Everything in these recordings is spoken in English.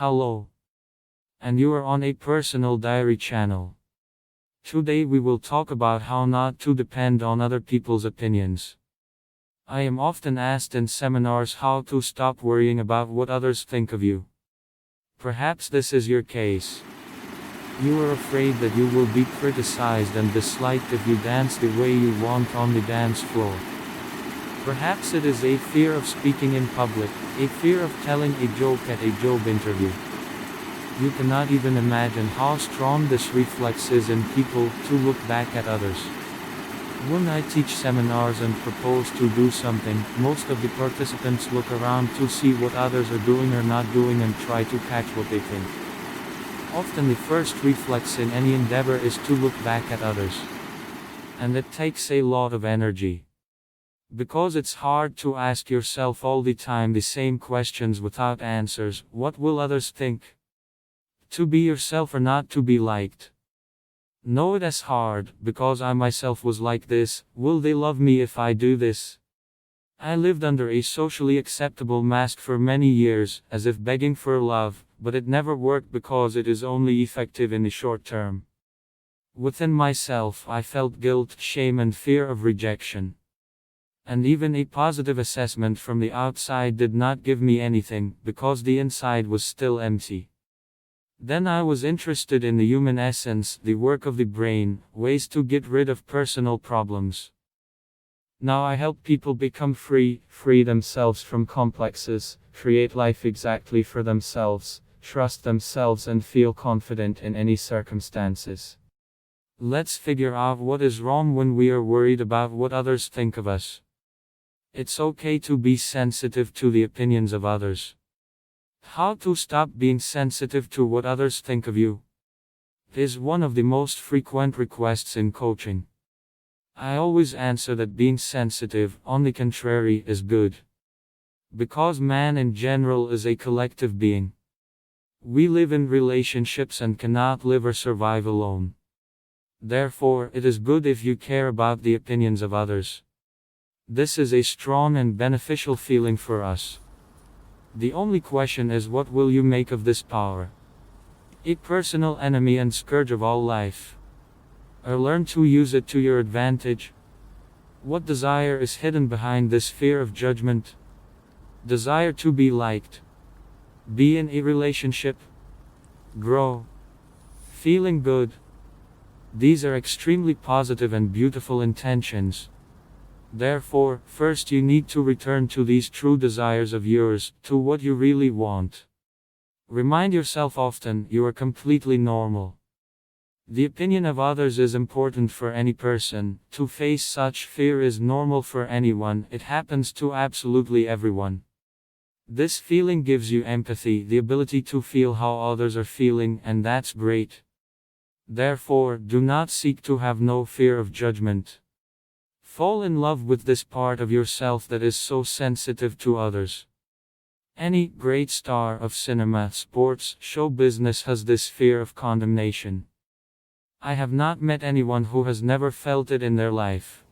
Hello, and you are on a personal diary channel. Today we will talk about how not to depend on other people's opinions. I am often asked in seminars how to stop worrying about what others think of you. Perhaps this is your case. You are afraid that you will be criticized and disliked if you dance the way you want on the dance floor. Perhaps it is a fear of speaking in public, a fear of telling a joke at a job interview. You cannot even imagine how strong this reflex is in people to look back at others. When I teach seminars and propose to do something, most of the participants look around to see what others are doing or not doing and try to catch what they think. Often the first reflex in any endeavor is to look back at others. And it takes a lot of energy. Because it's hard to ask yourself all the time the same questions without answers. What will others think? To be yourself or not to be liked? No, it is hard, because I myself was like this. Will they love me if I do this? I lived under a socially acceptable mask for many years, as if begging for love, but it never worked because it is only effective in the short term. Within myself, I felt guilt, shame, and fear of rejection. And even a positive assessment from the outside did not give me anything, because the inside was still empty. Then I was interested in the human essence, the work of the brain, ways to get rid of personal problems. Now I help people become free themselves from complexes, create life exactly for themselves, trust themselves and feel confident in any circumstances. Let's figure out what is wrong when we are worried about what others think of us. It's okay to be sensitive to the opinions of others. How to stop being sensitive to what others think of you is one of the most frequent requests in coaching. I always answer that being sensitive, on the contrary, is good. Because man in general is a collective being. We live in relationships and cannot live or survive alone. Therefore, it is good if you care about the opinions of others. This is a strong and beneficial feeling for us. The only question is, what will you make of this power? A personal enemy and scourge of all life. Or learn to use it to your advantage? What desire is hidden behind this fear of judgment? Desire to be liked. Be in a relationship. Grow. Feeling good. These are extremely positive and beautiful intentions. Therefore, first you need to return to these true desires of yours, to what you really want. Remind yourself often, you are completely normal. The opinion of others is important for any person. To face such fear is normal for anyone, it happens to absolutely everyone. This feeling gives you empathy, the ability to feel how others are feeling, and that's great. Therefore, do not seek to have no fear of judgment. Fall in love with this part of yourself that is so sensitive to others. Any great star of cinema, sports, show business has this fear of condemnation. I have not met anyone who has never felt it in their life.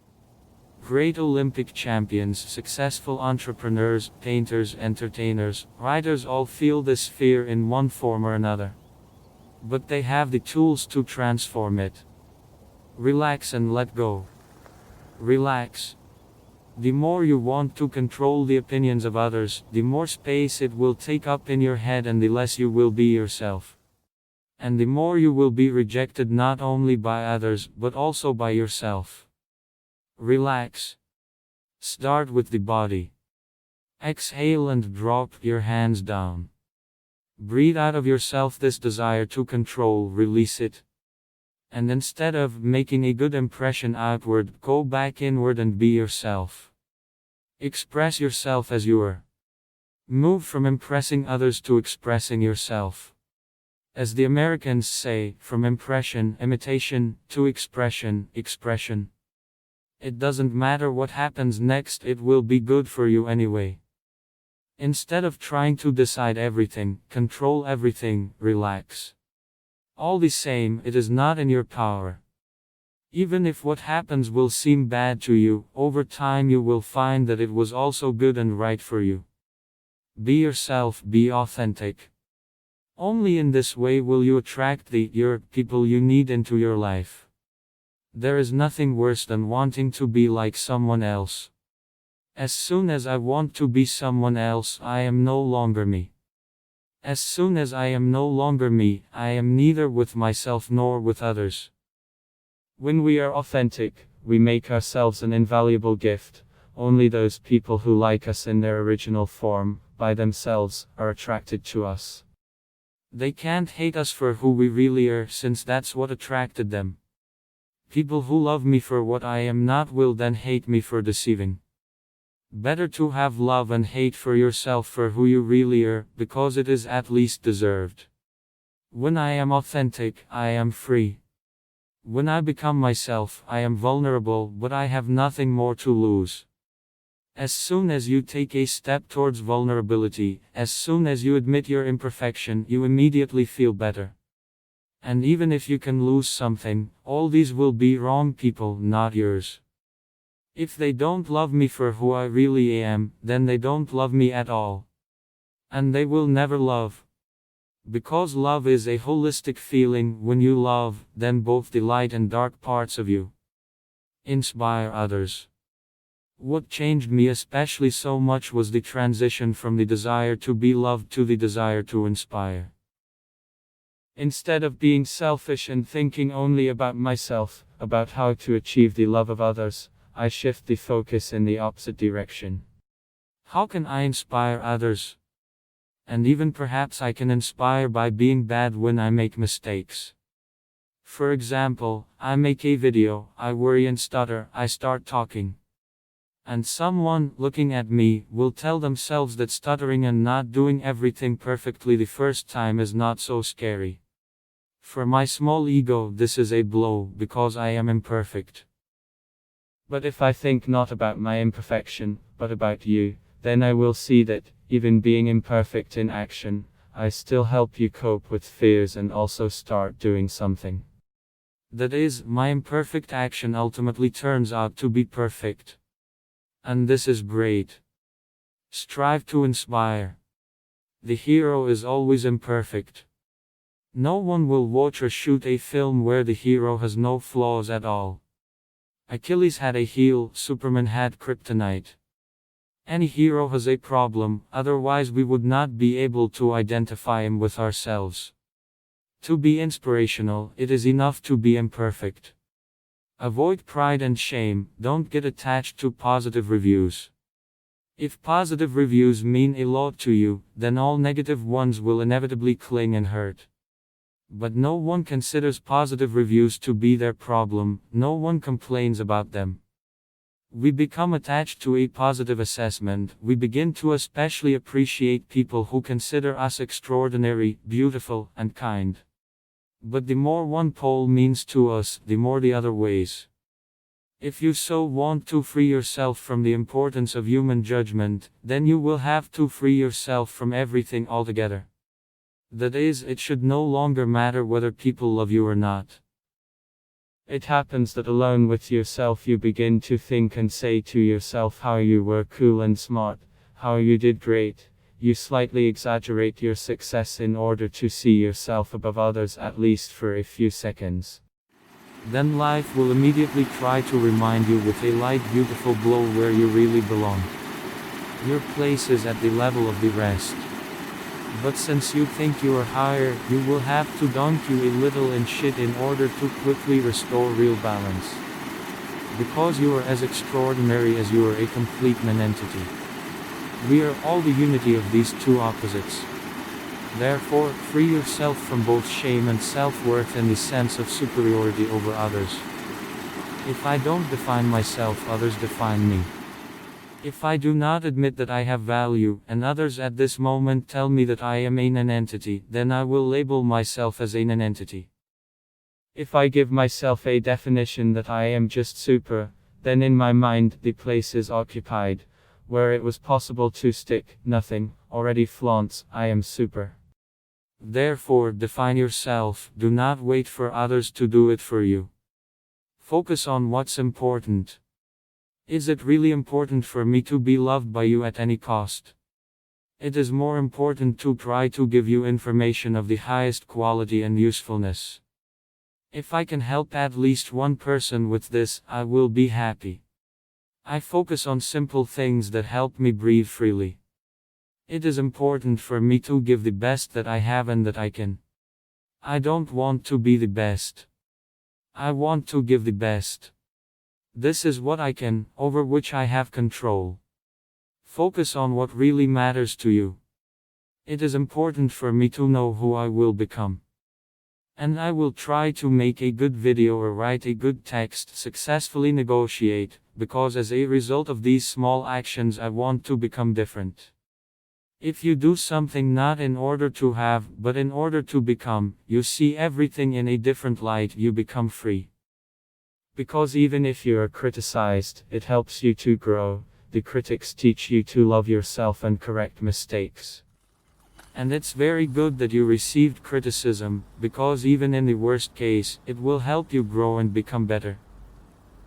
Great Olympic champions, successful entrepreneurs, painters, entertainers, writers all feel this fear in one form or another. But they have the tools to transform it. Relax and let go. Relax. The more you want to control the opinions of others, the more space it will take up in your head and the less you will be yourself. And the more you will be rejected not only by others, but also by yourself. Relax. Start with the body. Exhale and drop your hands down. Breathe out of yourself this desire to control, release it. And instead of making a good impression outward, go back inward and be yourself. Express yourself as you are. Move from impressing others to expressing yourself. As the Americans say, from impression, imitation, to expression, expression. It doesn't matter what happens next, it will be good for you anyway. Instead of trying to decide everything, control everything, relax. All the same, it is not in your power. Even if what happens will seem bad to you, over time you will find that it was also good and right for you. Be yourself, be authentic. Only in this way will you attract your people you need into your life. There is nothing worse than wanting to be like someone else. As soon as I want to be someone else, I am no longer me. As soon as I am no longer me, I am neither with myself nor with others. When we are authentic, we make ourselves an invaluable gift. Only those people who like us in their original form, by themselves, are attracted to us. They can't hate us for who we really are, since that's what attracted them. People who love me for what I am not will then hate me for deceiving. Better to have love and hate for yourself for who you really are, because it is at least deserved. When I am authentic, I am free. When I become myself, I am vulnerable, but I have nothing more to lose. As soon as you take a step towards vulnerability, as soon as you admit your imperfection, you immediately feel better. And even if you can lose something, all these will be wrong people, not yours. If they don't love me for who I really am, then they don't love me at all. And they will never love. Because love is a holistic feeling. When you love, then both the light and dark parts of you inspire others. What changed me especially so much was the transition from the desire to be loved to the desire to inspire. Instead of being selfish and thinking only about myself, about how to achieve the love of others, I shift the focus in the opposite direction. How can I inspire others? And even perhaps I can inspire by being bad when I make mistakes. For example, I make a video, I worry and stutter, I start talking. And someone, looking at me, will tell themselves that stuttering and not doing everything perfectly the first time is not so scary. For my small ego, this is a blow, because I am imperfect. But if I think not about my imperfection, but about you, then I will see that, even being imperfect in action, I still help you cope with fears and also start doing something. That is, my imperfect action ultimately turns out to be perfect. And this is great. Strive to inspire. The hero is always imperfect. No one will watch or shoot a film where the hero has no flaws at all. Achilles had a heel, Superman had kryptonite. Any hero has a problem, otherwise we would not be able to identify him with ourselves. To be inspirational, it is enough to be imperfect. Avoid pride and shame, don't get attached to positive reviews. If positive reviews mean a lot to you, then all negative ones will inevitably cling and hurt. But no one considers positive reviews to be their problem, no one complains about them. We become attached to a positive assessment, we begin to especially appreciate people who consider us extraordinary, beautiful, and kind. But the more one pole means to us, the more the other weighs. If you so want to free yourself from the importance of human judgment, then you will have to free yourself from everything altogether. That is, it should no longer matter whether people love you or not. It happens that alone with yourself you begin to think and say to yourself how you were cool and smart, how you did great. You slightly exaggerate your success in order to see yourself above others, at least for a few seconds. Then life will immediately try to remind you with a light beautiful blow where you really belong. Your place is at the level of the rest. But since you think you are higher, you will have to dunk you a little in shit in order to quickly restore real balance. Because you are as extraordinary as you are a complete nonentity. We are all the unity of these two opposites. Therefore, free yourself from both shame and self-worth and the sense of superiority over others. If I don't define myself, others define me. If I do not admit that I have value, and others at this moment tell me that I am a nonentity, then I will label myself as a nonentity. If I give myself a definition that I am just super, then in my mind the place is occupied, where it was possible to stick, nothing, already flaunts, I am super. Therefore, define yourself, do not wait for others to do it for you. Focus on what's important. Is it really important for me to be loved by you at any cost? It is more important to try to give you information of the highest quality and usefulness. If I can help at least one person with this, I will be happy. I focus on simple things that help me breathe freely. It is important for me to give the best that I have and that I can. I don't want to be the best. I want to give the best. This is what I can, over which I have control. Focus on what really matters to you. It is important for me to know who I will become. And I will try to make a good video or write a good text, successfully negotiate, because as a result of these small actions I want to become different. If you do something not in order to have, but in order to become, you see everything in a different light, you become free. Because even if you are criticized, it helps you to grow. The critics teach you to love yourself and correct mistakes. And it's very good that you received criticism, because even in the worst case, it will help you grow and become better.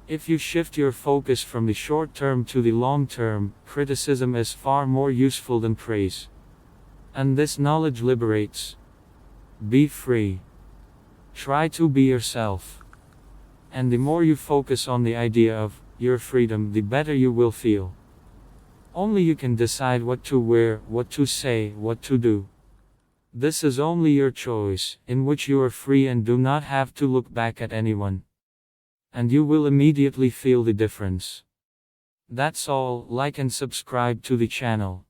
If you shift your focus from the short term to the long term, criticism is far more useful than praise. And this knowledge liberates. Be free. Try to be yourself. And the more you focus on the idea of your freedom, the better you will feel. Only you can decide what to wear, what to say, what to do. This is only your choice, in which you are free and do not have to look back at anyone. And you will immediately feel the difference. That's all. Like and subscribe to the channel.